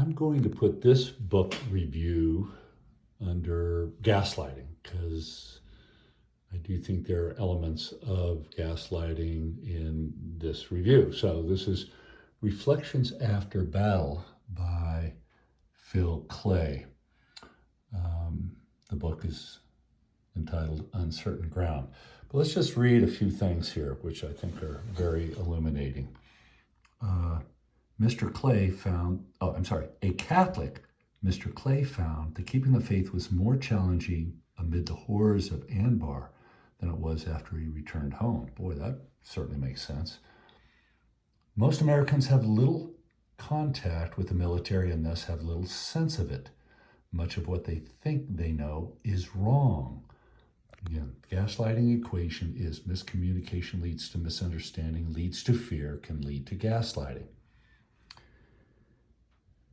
I'm going to put this book review under gaslighting because I do think there are elements of gaslighting in this review. So this is Reflections After Battle by Phil Clay. The book is entitled Uncertain Ground. But let's just read a few things here, which I think are very illuminating. A Catholic, Mr. Clay found that keeping the faith was more challenging amid the horrors of Anbar than it was after he returned home. Boy, that certainly makes sense. Most Americans have little contact with the military and thus have little sense of it. Much of what they think they know is wrong. Again, gaslighting equation is miscommunication leads to misunderstanding, leads to fear, can lead to gaslighting.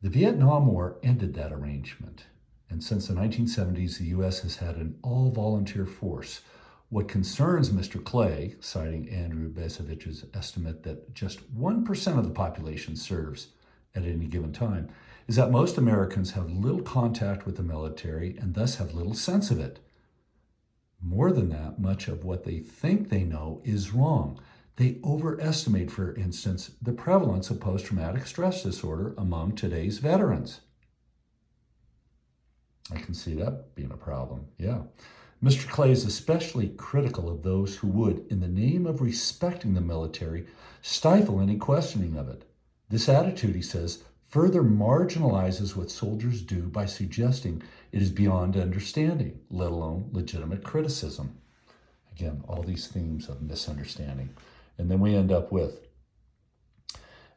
The Vietnam War ended that arrangement, and since the 1970s, the U.S. has had an all-volunteer force. What concerns Mr. Clay, citing Andrew Bezovich's estimate that just 1% of the population serves at any given time, is that most Americans have little contact with the military and thus have little sense of it. More than that, much of what they think they know is wrong. They overestimate, for instance, the prevalence of post-traumatic stress disorder among today's veterans. I can see that being a problem, yeah. Mr. Clay is especially critical of those who would, in the name of respecting the military, stifle any questioning of it. This attitude, he says, further marginalizes what soldiers do by suggesting it is beyond understanding, let alone legitimate criticism. Again, all these themes of misunderstanding. And then we end up with,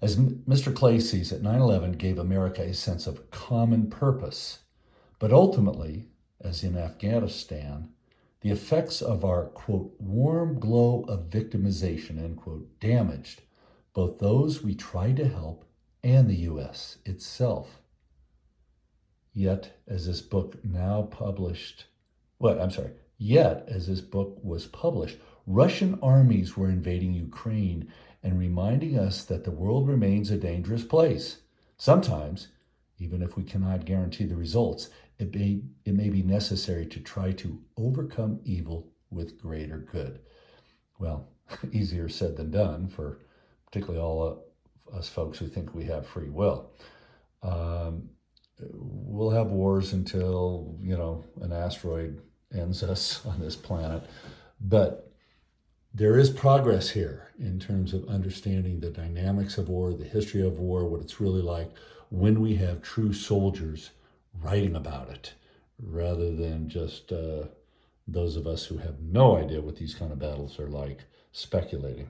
as Mr. Clay sees it, 9/11 gave America a sense of common purpose. But ultimately, as in Afghanistan, the effects of our, quote, warm glow of victimization, end quote, damaged both those we tried to help and the U.S. itself. Yet, as this book was published, Russian armies were invading Ukraine and reminding us that the world remains a dangerous place. Sometimes, even if we cannot guarantee the results, it may be necessary to try to overcome evil with greater good. Well, easier said than done for particularly all us folks who think we have free will. We'll have wars until, an asteroid ends us on this planet. But there is progress here in terms of understanding the dynamics of war, the history of war, what it's really like when we have true soldiers writing about it, rather than just those of us who have no idea what these kind of battles are like speculating.